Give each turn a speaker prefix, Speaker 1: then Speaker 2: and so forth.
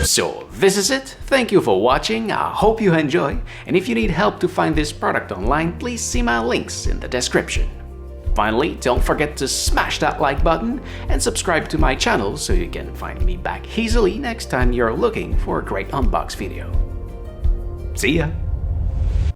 Speaker 1: So this is it. Thank you for watching. I hope you enjoy. And if you need help to find this product online, please see my links in the description. Finally, don't forget to smash that like button and subscribe to my channel so you can find me back easily next time you're looking for a great unbox video. See ya!